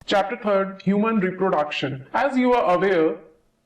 Chapter 3, Human Reproduction. As you are aware,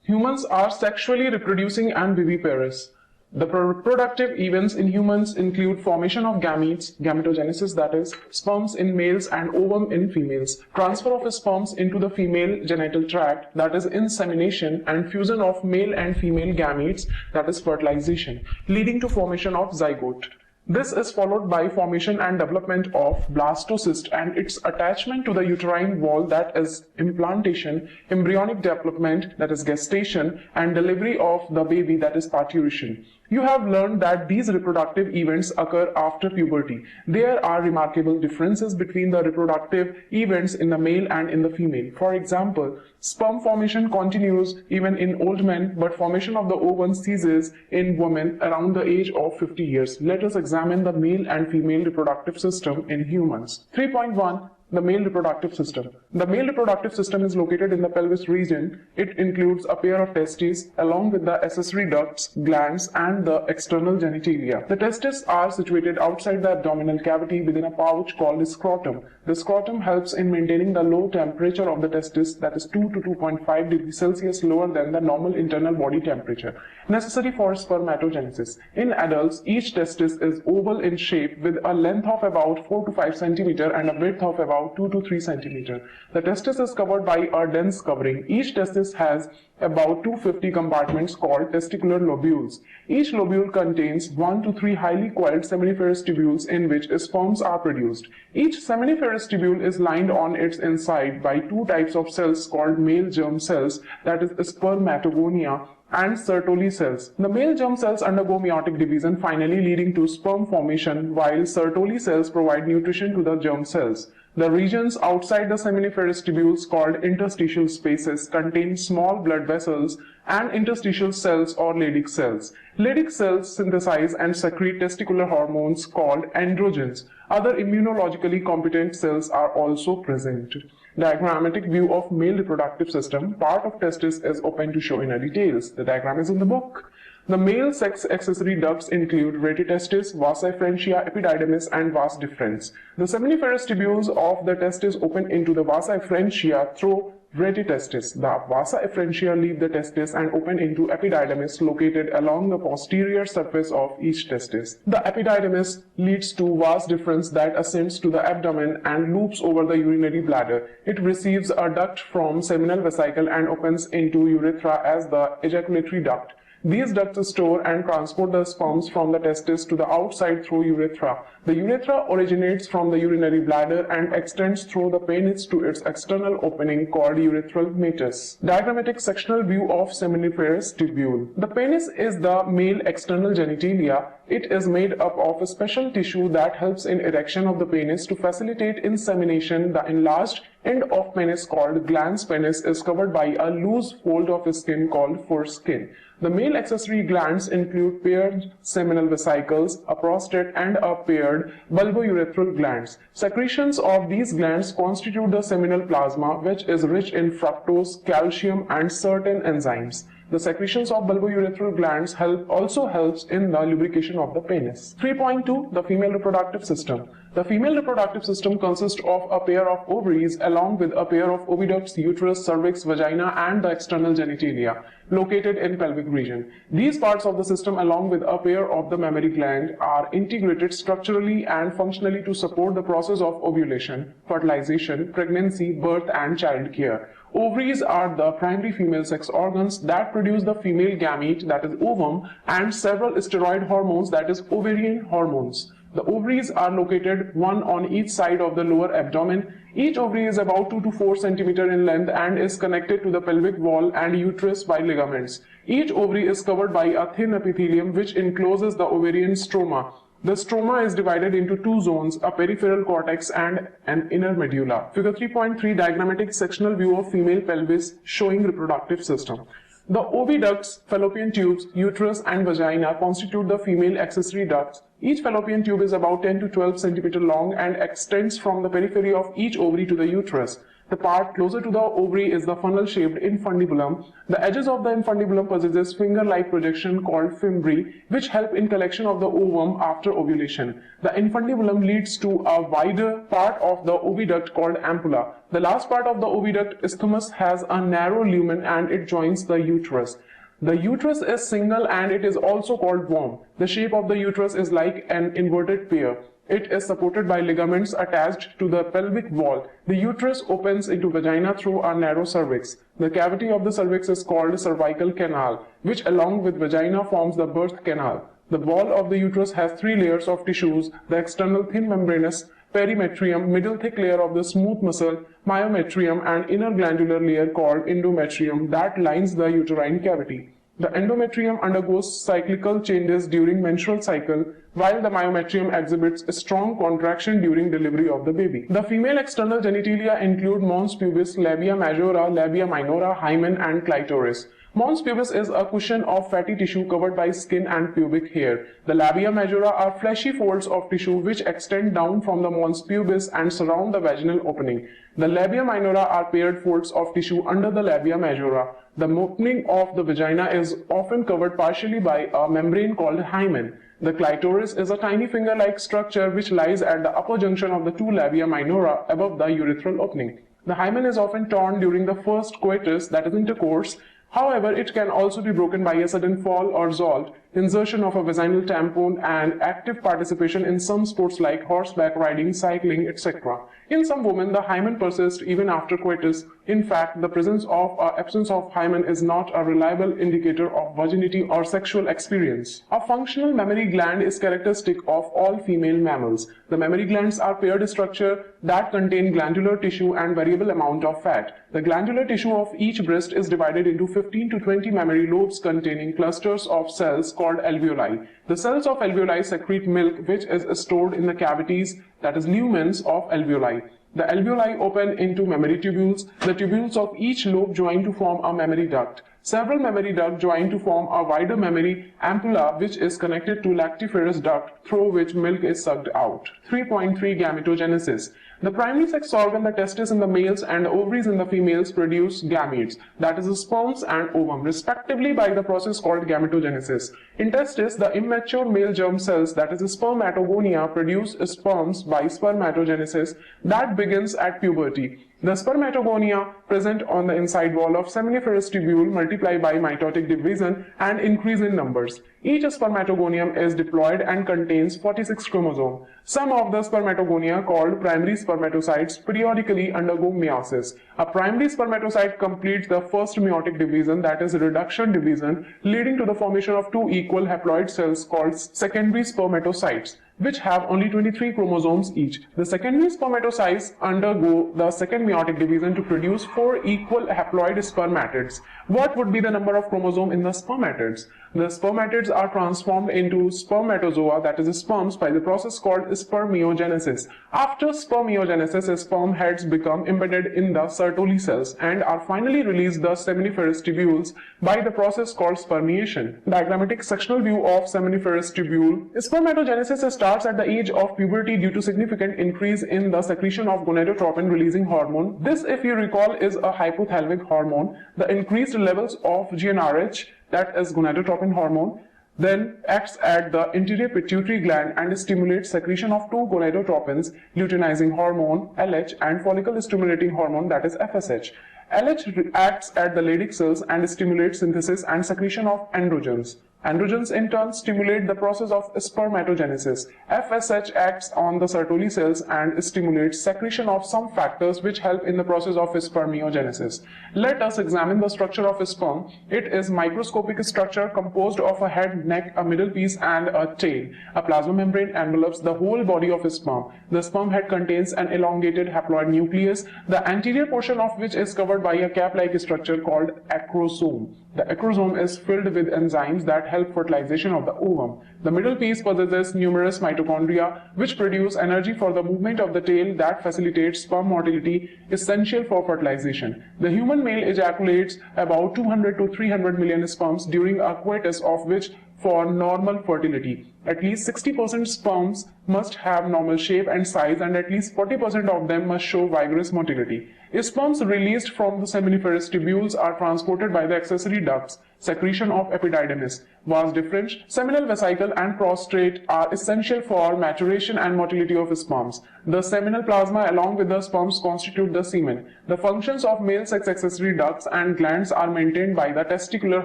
humans are sexually reproducing and viviparous. The reproductive events in humans include formation of gametes, gametogenesis, that is, sperms in males and ovum in females, transfer of sperms into the female genital tract, that is, insemination, and fusion of male and female gametes, that is, fertilization, leading to formation of zygote. This is followed by formation and development of blastocyst and its attachment to the uterine wall, that is implantation, embryonic development, that is gestation, and delivery of the baby, that is parturition. You have learned that these reproductive events occur after puberty. There are remarkable differences between the reproductive events in the male and in the female. For example, sperm formation continues even in old men, but formation of the ovum ceases in women around the age of 50 years. Let us examine the male and female reproductive system in humans. 3.1. The male reproductive system. The male reproductive system is located in the pelvis region. It includes a pair of testes along with the accessory ducts, glands, and the external genitalia. The testes are situated outside the abdominal cavity within a pouch called scrotum. The scrotum helps in maintaining the low temperature of the testis, that is 2 to 2.5 degrees Celsius lower than the normal internal body temperature, necessary for spermatogenesis. In adults, each testis is oval in shape with a length of about 4 to 5 cm and a width of about 2 to 3 cm. The testis is covered by a dense covering. Each testis has about 250 compartments called testicular lobules. Each lobule contains 1 to 3 highly coiled seminiferous tubules in which sperms are produced. Each seminiferous tubule is lined on its inside by two types of cells called male germ cells, that is spermatogonia, and Sertoli cells. The male germ cells undergo meiotic division, finally leading to sperm formation, while Sertoli cells provide nutrition to the germ cells. The regions outside the seminiferous tubules, called interstitial spaces, contain small blood vessels and interstitial cells or Leydig cells. Leydig cells synthesize and secrete testicular hormones called androgens. Other immunologically competent cells are also present. Diagrammatic view of male reproductive system. Part of testis is open to show in details. The diagram is in the book. The male sex accessory ducts include retitestis, vasa efferentia, epididymis, and vas deferens. The seminiferous tubules of the testis open into the vasa efferentia through retitestis. The vasa efferentia leave the testis and open into epididymis located along the posterior surface of each testis. The epididymis leads to vas deferens that ascends to the abdomen and loops over the urinary bladder. It receives a duct from seminal vesicle and opens into urethra as the ejaculatory duct. These ducts store and transport the sperms from the testis to the outside through urethra. The urethra originates from the urinary bladder and extends through the penis to its external opening called urethral meatus. Diagrammatic sectional view of seminiferous tubule. The penis is the male external genitalia. It is made up of a special tissue that helps in erection of the penis to facilitate insemination. The enlarged end of penis, called glans penis, is covered by a loose fold of skin called foreskin. The male accessory glands include paired seminal vesicles, a prostate, and a paired bulbourethral glands. Secretions of these glands constitute the seminal plasma, which is rich in fructose, calcium, and certain enzymes. The secretions of bulbourethral glands also helps in the lubrication of the penis. 3.2. The female reproductive system. The female reproductive system consists of a pair of ovaries along with a pair of oviducts, uterus, cervix, vagina, and the external genitalia located in pelvic region. These parts of the system along with a pair of the mammary gland are integrated structurally and functionally to support the process of ovulation, fertilization, pregnancy, birth, and child care. Ovaries are the primary female sex organs that produce the female gamete, that is ovum, and several steroid hormones, that is ovarian hormones. The ovaries are located one on each side of the lower abdomen. Each ovary is about 2 to 4 cm in length and is connected to the pelvic wall and uterus by ligaments. Each ovary is covered by a thin epithelium which encloses the ovarian stroma. The stroma is divided into two zones, a peripheral cortex and an inner medulla. Figure 3.3, diagrammatic sectional view of female pelvis showing reproductive system. The oviducts, fallopian tubes, uterus, and vagina constitute the female accessory ducts. Each fallopian tube is about 10 to 12 cm long and extends from the periphery of each ovary to the uterus. The part closer to the ovary is the funnel-shaped infundibulum. The edges of the infundibulum possesses finger-like projection called fimbriae, which help in collection of the ovum after ovulation. The infundibulum leads to a wider part of the oviduct called ampulla. The last part of the oviduct, isthmus, has a narrow lumen and it joins the uterus. The uterus is single and it is also called womb. The shape of the uterus is like an inverted pear. It is supported by ligaments attached to the pelvic wall. The uterus opens into vagina through a narrow cervix. The cavity of the cervix is called cervical canal, which along with vagina forms the birth canal. The wall of the uterus has 3 layers of tissues: the external thin membranous perimetrium, middle thick layer of the smooth muscle myometrium, and inner glandular layer called endometrium that lines the uterine cavity. The endometrium undergoes cyclical changes during menstrual cycle, while the myometrium exhibits a strong contraction during delivery of the baby. The female external genitalia include mons pubis, labia majora, labia minora, hymen, and clitoris. Mons pubis is a cushion of fatty tissue covered by skin and pubic hair. The labia majora are fleshy folds of tissue which extend down from the mons pubis and surround the vaginal opening. The labia minora are paired folds of tissue under the labia majora. The opening of the vagina is often covered partially by a membrane called hymen. The clitoris is a tiny finger-like structure which lies at the upper junction of the 2 labia minora above the urethral opening. The hymen is often torn during the first coitus, that is intercourse. However, it can also be broken by a sudden fall or jolt, insertion of a vaginal tampon, and active participation in some sports like horseback riding, cycling, etc. In some women, the hymen persists even after coitus. In fact, the presence or absence of hymen is not a reliable indicator of virginity or sexual experience. A functional mammary gland is characteristic of all female mammals. The mammary glands are paired structure that contain glandular tissue and variable amount of fat. The glandular tissue of each breast is divided into 15 to 20 mammary lobes containing clusters of cells called alveoli. The cells of alveoli secrete milk which is stored in the cavities, that is lumens, of alveoli. The alveoli open into mammary tubules. The tubules of each lobe join to form a mammary duct. Several mammary ducts join to form a wider mammary ampulla which is connected to lactiferous duct through which milk is sucked out. 3.3 Gametogenesis. The primary sex organ, the testis in the males and the ovaries in the females, produce gametes, that is sperms and ovum, respectively by the process called gametogenesis. In testis, the immature male germ cells, that is spermatogonia, produce sperms by spermatogenesis that begins at puberty. The spermatogonia present on the inside wall of seminiferous tubule multiply by mitotic division and increase in numbers. Each spermatogonium is diploid and contains 46 chromosomes. Some of the spermatogonia, called primary spermatocytes, periodically undergo meiosis. A primary spermatocyte completes the first meiotic division, that is reduction division, leading to the formation of 2 equal haploid cells called secondary spermatocytes, which have only 23 chromosomes each. The secondary spermatocytes undergo the second meiotic division to produce 4 equal haploid spermatids. What would be the number of chromosomes in the spermatids? The spermatids are transformed into spermatozoa, that is sperms, by the process called spermiogenesis. After spermiogenesis, sperm heads become embedded in the Sertoli cells and are finally released the seminiferous tubules by the process called spermiation. Diagrammatic sectional view of seminiferous tubule. Spermatogenesis starts at the age of puberty due to significant increase in the secretion of gonadotropin releasing hormone. This, if you recall, is a hypothalamic hormone. The increased levels of GnRH, that is gonadotropin hormone, then acts at the anterior pituitary gland and stimulates secretion of 2 gonadotropins, luteinizing hormone LH and follicle stimulating hormone, that is FSH. LH acts at the Leydig cells and stimulates synthesis and secretion of androgens. Androgens in turn stimulate the process of spermatogenesis. FSH acts on the Sertoli cells and stimulates secretion of some factors which help in the process of spermiogenesis. Let us examine the structure of a sperm. It is microscopic structure composed of a head, neck, a middle piece and a tail. A plasma membrane envelopes the whole body of a sperm. The sperm head contains an elongated haploid nucleus, the anterior portion of which is covered by a cap-like structure called acrosome. The acrosome is filled with enzymes that help fertilization of the ovum. The middle piece possesses numerous mitochondria which produce energy for the movement of the tail that facilitates sperm motility, essential for fertilization. The human male ejaculates about 200 to 300 million sperms during a coitus, of which for normal fertility, at least 60% sperms must have normal shape and size and at least 40% of them must show vigorous motility. Sperms released from the seminiferous tubules are transported by the accessory ducts, secretion of epididymis. Vas deferens, seminal vesicle and prostate are essential for maturation and motility of sperms. The seminal plasma along with the sperms constitute the semen. The functions of male sex accessory ducts and glands are maintained by the testicular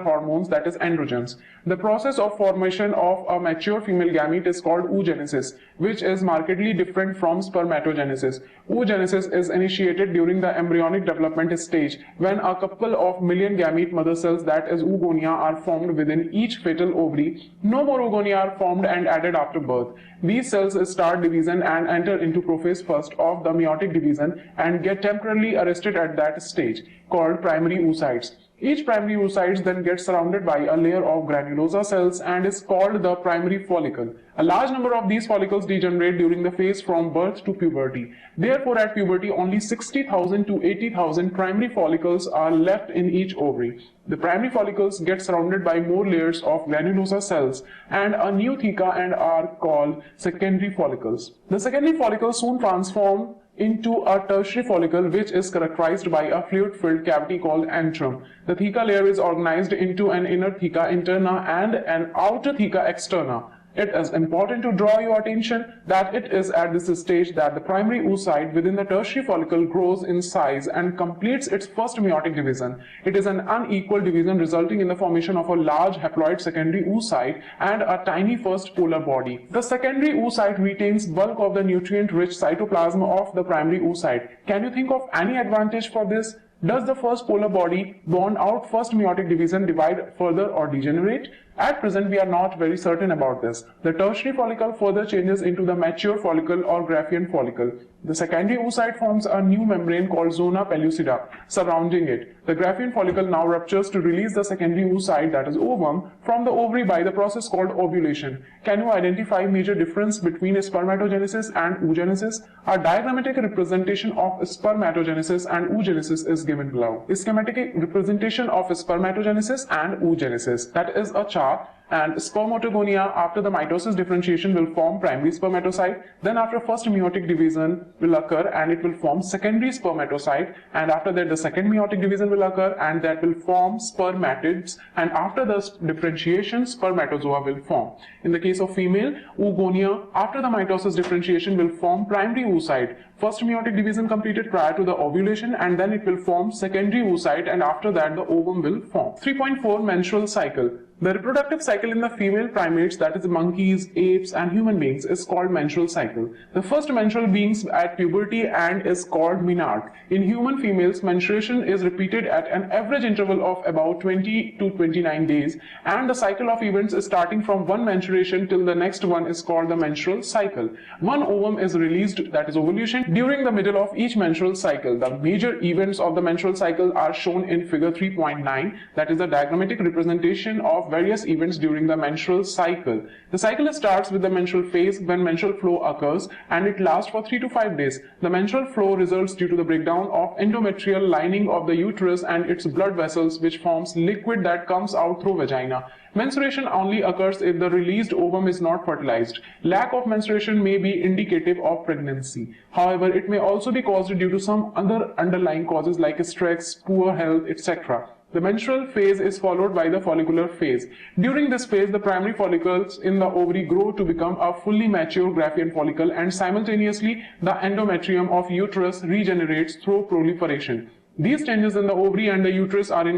hormones, that is androgens. The process of formation of a mature female gamete is called oogenesis, which is markedly different from spermatogenesis. Oogenesis is initiated during the embryonic development stage when a couple of million gamete mother cells, that is oogonia, are formed within each fetal ovary. No more oogonia are formed and added after birth. These cells start division and enter into prophase first of the meiotic division and get temporarily arrested at that stage, called primary oocytes. Each primary oocyte then gets surrounded by a layer of granulosa cells and is called the primary follicle. A large number of these follicles degenerate during the phase from birth to puberty. Therefore, at puberty, only 60,000 to 80,000 primary follicles are left in each ovary. The primary follicles get surrounded by more layers of granulosa cells and a new theca and are called secondary follicles. The secondary follicles soon transform into a tertiary follicle, which is characterized by a fluid-filled cavity called antrum. The theca layer is organized into an inner theca interna and an outer theca externa. It is important to draw your attention that it is at this stage that the primary oocyte within the tertiary follicle grows in size and completes its first meiotic division. It is an unequal division resulting in the formation of a large haploid secondary oocyte and a tiny first polar body. The secondary oocyte retains bulk of the nutrient-rich cytoplasm of the primary oocyte. Can you think of any advantage for this? Does the first polar body born out first meiotic division divide further or degenerate? At present, we are not very certain about this. The tertiary follicle further changes into the mature follicle or Graafian follicle. The secondary oocyte forms a new membrane called zona pellucida surrounding it. The Graafian follicle now ruptures to release the secondary oocyte, that is ovum, from the ovary by the process called ovulation. Can you identify major difference between spermatogenesis and oogenesis? A diagrammatic representation of spermatogenesis and oogenesis is given below. A schematic representation of spermatogenesis and oogenesis. That is a chart. And spermatogonia after the mitosis differentiation will form primary spermatocyte. Then after first meiotic division will occur and it will form secondary spermatocyte, and after that the second meiotic division will occur and that will form spermatids, and after the differentiation spermatozoa will form. In the case of female, oogonia after the mitosis differentiation will form primary oocyte. First meiotic division completed prior to the ovulation and then it will form secondary oocyte, and after that the ovum will form. 3.4 Menstrual cycle. The reproductive cycle in the female primates, that is monkeys, apes and human beings, is called menstrual cycle. The first menstrual beings at puberty and is called menarche. In human females, menstruation is repeated at an average interval of about 20 to 29 days, and the cycle of events is starting from one menstruation till the next one is called the menstrual cycle. One ovum is released, that is ovulation, during the middle of each menstrual cycle. The major events of the menstrual cycle are shown in figure 3.9, that is the diagrammatic representation of various events during the menstrual cycle. The cycle starts with the menstrual phase when menstrual flow occurs and it lasts for 3 to 5 days. The menstrual flow results due to the breakdown of endometrial lining of the uterus and its blood vessels, which forms liquid that comes out through vagina. Menstruation only occurs if the released ovum is not fertilized. Lack of menstruation may be indicative of pregnancy. However, it may also be caused due to some other underlying causes like stress, poor health, etc. The menstrual phase is followed by the follicular phase. During this phase, the primary follicles in the ovary grow to become a fully mature Graafian follicle, and simultaneously the endometrium of uterus regenerates through proliferation. These changes in the ovary and the uterus are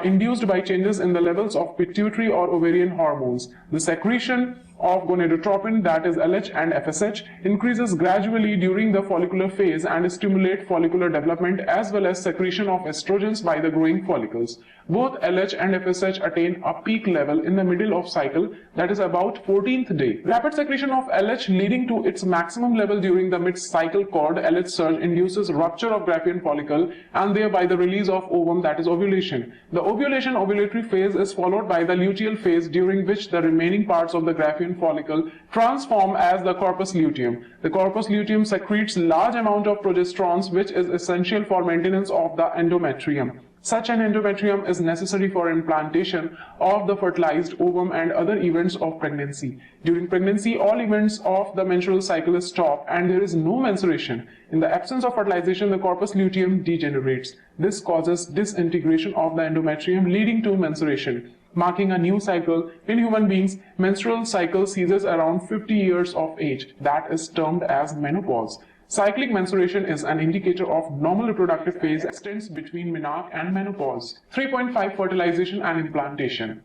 induced by changes in the levels of pituitary or ovarian hormones. The secretion of gonadotropin, that is LH and FSH, increases gradually during the follicular phase and stimulate follicular development as well as secretion of estrogens by the growing follicles. Both LH and FSH attain a peak level in the middle of cycle, that is about 14th day. Rapid secretion of LH leading to its maximum level during the mid-cycle called LH surge induces rupture of Graafian follicle and thereby the release of ovum, that is ovulation. The ovulatory phase is followed by the luteal phase, during which the remaining parts of the Graafian follicle transform as the corpus luteum. The corpus luteum secretes large amount of progesterones, which is essential for maintenance of the endometrium. Such an endometrium is necessary for implantation of the fertilized ovum and other events of pregnancy. During pregnancy, all events of the menstrual cycle stop and there is no menstruation. In the absence of fertilization, the corpus luteum degenerates. This causes disintegration of the endometrium, leading to menstruation, marking a new cycle. In human beings, menstrual cycle ceases around 50 years of age. That is termed as menopause. Cyclic menstruation is an indicator of normal reproductive phase extends between menarche and menopause. 3.5 Fertilization and implantation.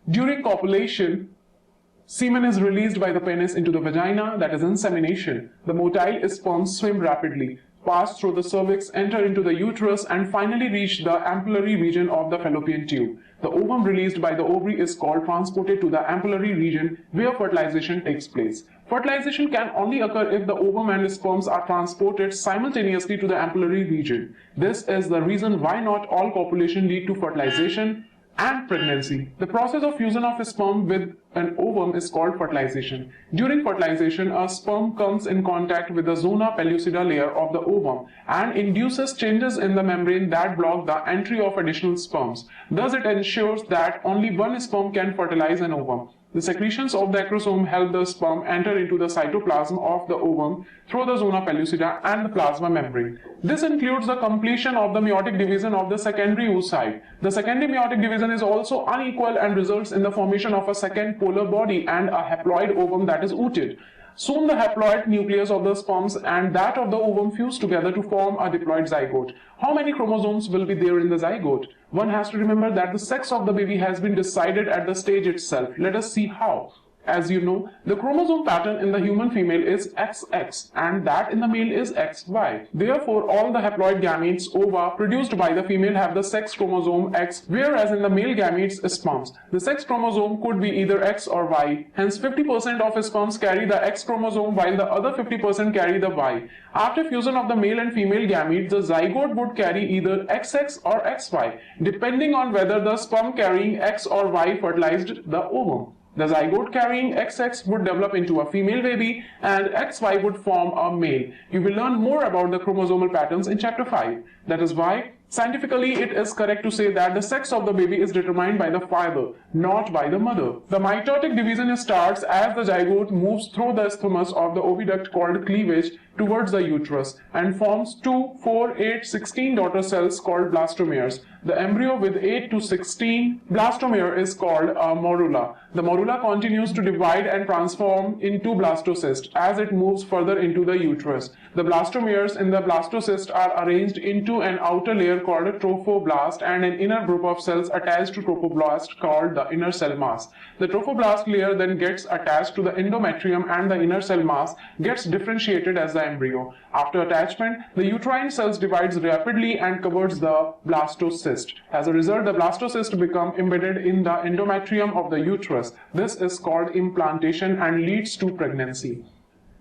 During copulation, semen is released by the penis into the vagina, that is insemination. The motile sperms swim rapidly, pass through the cervix, enter into the uterus, and finally reach the ampullary region of the fallopian tube. The ovum released by the ovary is called transported to the ampullary region where fertilization takes place. Fertilization can only occur if the ovum and sperms are transported simultaneously to the ampullary region. This is the reason why not all copulation lead to fertilization and pregnancy. The process of fusion of sperm with an ovum is called fertilization. During fertilization, a sperm comes in contact with the zona pellucida layer of the ovum and induces changes in the membrane that block the entry of additional sperms. Thus, it ensures that only one sperm can fertilize an ovum. The secretions of the acrosome help the sperm enter into the cytoplasm of the ovum through the zona pellucida and the plasma membrane. This includes the completion of the meiotic division of the secondary oocyte. The secondary meiotic division is also unequal and results in the formation of a second polar body and a haploid ovum that is ooted. Soon the haploid nucleus of the sperms and that of the ovum fuse together to form a diploid zygote. How many chromosomes will be there in the zygote? One has to remember that the sex of the baby has been decided at the stage itself. Let us see how. As you know, the chromosome pattern in the human female is XX and that in the male is XY. Therefore, all the haploid gametes ova produced by the female have the sex chromosome X, whereas in the male gametes sperms, the sex chromosome could be either X or Y. Hence, 50% of sperms carry the X chromosome while the other 50% carry the Y. After fusion of the male and female gametes, the zygote would carry either XX or XY, depending on whether the sperm carrying X or Y fertilized the ovum. The zygote carrying XX would develop into a female baby and XY would form a male. You will learn more about the chromosomal patterns in chapter 5. That is why scientifically it is correct to say that the sex of the baby is determined by the father, not by the mother. The mitotic division starts as the zygote moves through the isthmus of the oviduct called cleavage towards the uterus and forms 2, 4, 8, 16 daughter cells called blastomeres. The embryo with 8 to 16 blastomere is called a morula. The morula continues to divide and transform into blastocyst as it moves further into the uterus. The blastomeres in the blastocyst are arranged into an outer layer called a trophoblast and an inner group of cells attached to trophoblast called the inner cell mass. The trophoblast layer then gets attached to the endometrium and the inner cell mass gets differentiated as the embryo. After attachment, the uterine cells divides rapidly and covers the blastocyst. As a result, the blastocyst becomes embedded in the endometrium of the uterus. This is called implantation and leads to pregnancy.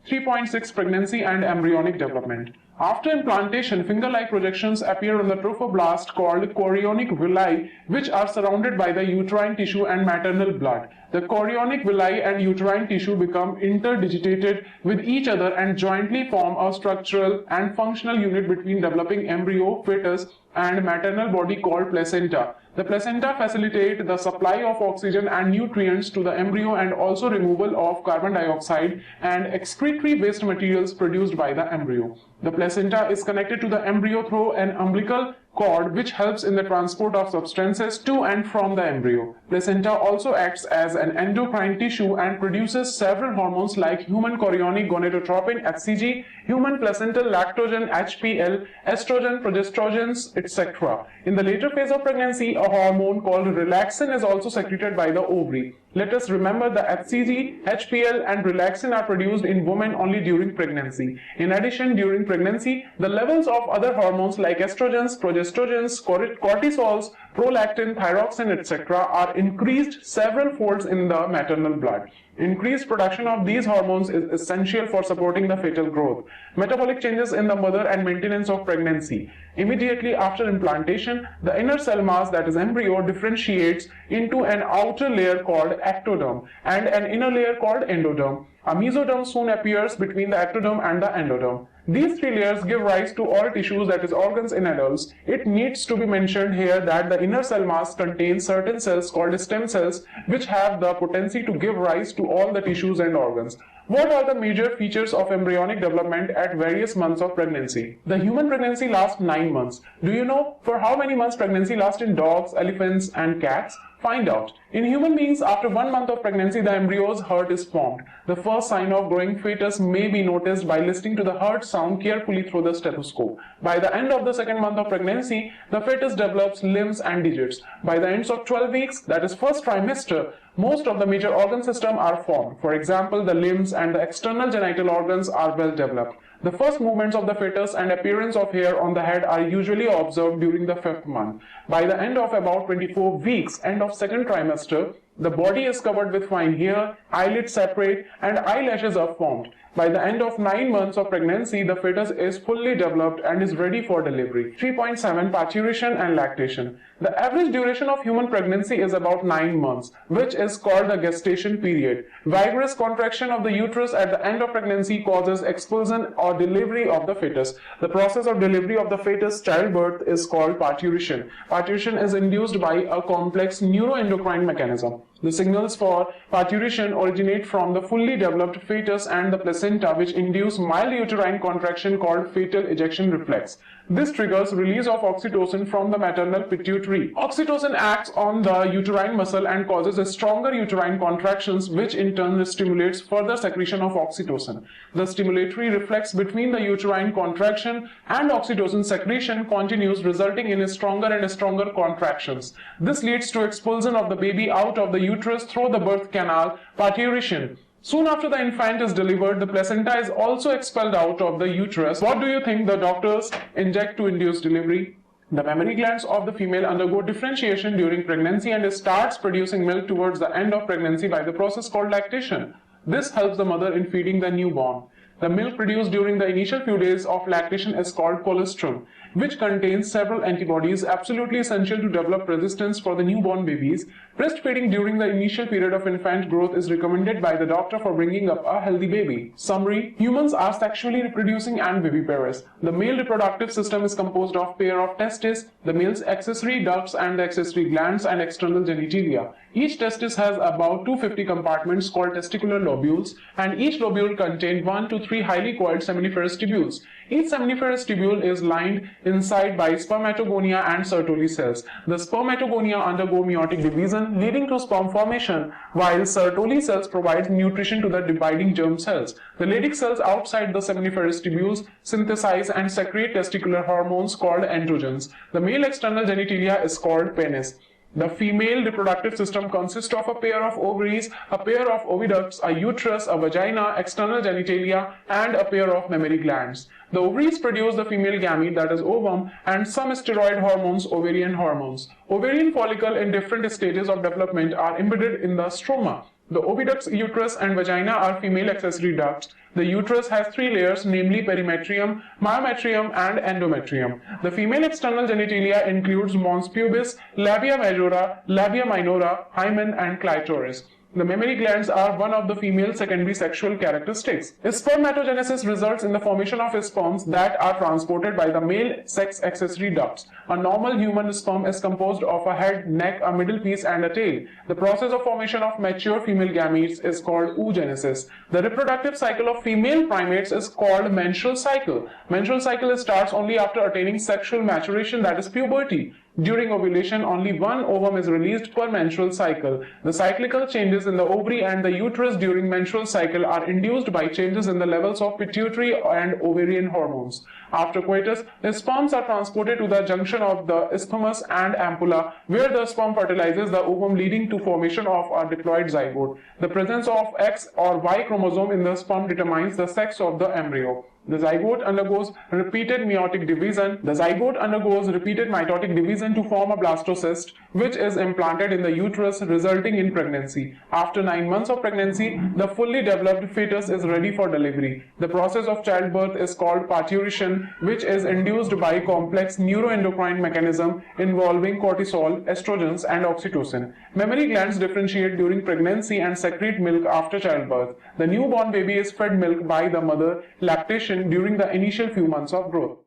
3.6 Pregnancy and embryonic development. After implantation, finger-like projections appear on the trophoblast called chorionic villi, which are surrounded by the uterine tissue and maternal blood. The chorionic villi and uterine tissue become interdigitated with each other and jointly form a structural and functional unit between developing embryo, fetus, and maternal body called placenta. The placenta facilitates the supply of oxygen and nutrients to the embryo and also removal of carbon dioxide and excretory waste materials produced by the embryo. The placenta is connected to the embryo through an umbilical cord which helps in the transport of substances to and from the embryo. Placenta also acts as an endocrine tissue and produces several hormones like human chorionic gonadotropin HCG, human placental lactogen HPL, estrogen, progestrogens, etc. In the later phase of pregnancy, a hormone called relaxin is also secreted by the ovary. Let us remember the HCG, HPL and relaxin are produced in women only during pregnancy. In addition, during pregnancy, the levels of other hormones like estrogens, progestrogens, cortisols, prolactin, thyroxine, etc. are increased several folds in the maternal blood. Increased production of these hormones is essential for supporting the fetal growth, metabolic changes in the mother and maintenance of pregnancy. Immediately after implantation, the inner cell mass, that is embryo, differentiates into an outer layer called ectoderm and an inner layer called endoderm. A mesoderm soon appears between the ectoderm and the endoderm. These three layers give rise to all tissues, that is organs in adults. It needs to be mentioned here that the inner cell mass contains certain cells called stem cells which have the potency to give rise to all the tissues and organs. What are the major features of embryonic development at various months of pregnancy? The human pregnancy lasts 9 months. Do you know for how many months pregnancy lasts in dogs, elephants and cats? Find out. In human beings, after 1 month of pregnancy, the embryo's heart is formed. The first sign of growing fetus may be noticed by listening to the heart sound carefully through the stethoscope. By the end of the 2nd month of pregnancy, the fetus develops limbs and digits. By the ends of 12 weeks, that is first trimester, most of the major organ system are formed. For example, the limbs and the external genital organs are well developed. The first movements of the fetus and appearance of hair on the head are usually observed during the 5th month. By the end of about 24 weeks, end of 2nd trimester, the body is covered with fine hair, eyelids separate, and eyelashes are formed. By the end of 9 months of pregnancy, the fetus is fully developed and is ready for delivery. 3.7 Parturition and lactation. The average duration of human pregnancy is about 9 months, which is called the gestation period. Vigorous contraction of the uterus at the end of pregnancy causes expulsion or delivery of the fetus. The process of delivery of the fetus, childbirth, is called parturition. Parturition is induced by a complex neuroendocrine mechanism. The signals for parturition originate from the fully developed fetus and the placenta, which induce mild uterine contraction called fetal ejection reflex. This triggers release of oxytocin from the maternal pituitary. Oxytocin acts on the uterine muscle and causes a stronger uterine contractions, which in turn stimulates further secretion of oxytocin. The stimulatory reflex between the uterine contraction and oxytocin secretion continues, resulting in stronger and stronger contractions. This leads to expulsion of the baby out of the uterus through the birth canal, parturition. Soon after the infant is delivered, the placenta is also expelled out of the uterus. What do you think the doctors inject to induce delivery? The mammary glands of the female undergo differentiation during pregnancy and starts producing milk towards the end of pregnancy by the process called lactation. This helps the mother in feeding the newborn. The milk produced during the initial few days of lactation is called colostrum, which contains several antibodies absolutely essential to develop resistance for the newborn babies. Breastfeeding during the initial period of infant growth is recommended by the doctor for bringing up a healthy baby. Summary: humans are sexually reproducing and viviparous. The male reproductive system is composed of pair of testes, the male's accessory ducts and the accessory glands and external genitalia. Each testis has about 250 compartments called testicular lobules, and each lobule contains 1 to 3 highly coiled seminiferous tubules. Each seminiferous tubule is lined inside by spermatogonia and Sertoli cells. The spermatogonia undergo meiotic division, leading to sperm formation, while Sertoli cells provide nutrition to the dividing germ cells. The Leydig cells outside the seminiferous tubules synthesize and secrete testicular hormones called androgens. The male external genitalia is called penis. The female reproductive system consists of a pair of ovaries, a pair of oviducts, a uterus, a vagina, external genitalia, and a pair of mammary glands. The ovaries produce the female gamete, that is ovum, and some steroid hormones, ovarian hormones. Ovarian follicle in different stages of development are embedded in the stroma. The oviducts, uterus, and vagina are female accessory ducts. The uterus has 3 layers, namely perimetrium, myometrium, and endometrium. The female external genitalia includes mons pubis, labia majora, labia minora, hymen, and clitoris. The mammary glands are one of the female secondary sexual characteristics. Spermatogenesis results in the formation of sperms that are transported by the male sex accessory ducts. A normal human sperm is composed of a head, neck, a middle piece, and a tail. The process of formation of mature female gametes is called oogenesis. The reproductive cycle of female primates is called menstrual cycle. Menstrual cycle starts only after attaining sexual maturation, that is puberty. During ovulation, only one ovum is released per menstrual cycle. The cyclical changes in the ovary and the uterus during menstrual cycle are induced by changes in the levels of pituitary and ovarian hormones. After coitus, the sperms are transported to the junction of the isthmus and ampulla, where the sperm fertilizes the ovum, leading to formation of a diploid zygote. The presence of X or Y chromosome in the sperm determines the sex of the embryo. The zygote undergoes repeated meiotic division. The zygote undergoes repeated mitotic division to form a blastocyst, which is implanted in the uterus, resulting in pregnancy. After 9 months of pregnancy, the fully developed fetus is ready for delivery. The process of childbirth is called parturition, which is induced by complex neuroendocrine mechanism involving cortisol, estrogens, and oxytocin. Mammary glands differentiate during pregnancy and secrete milk after childbirth. The newborn baby is fed milk by the mother. Lactation reproduction during the initial few months of growth.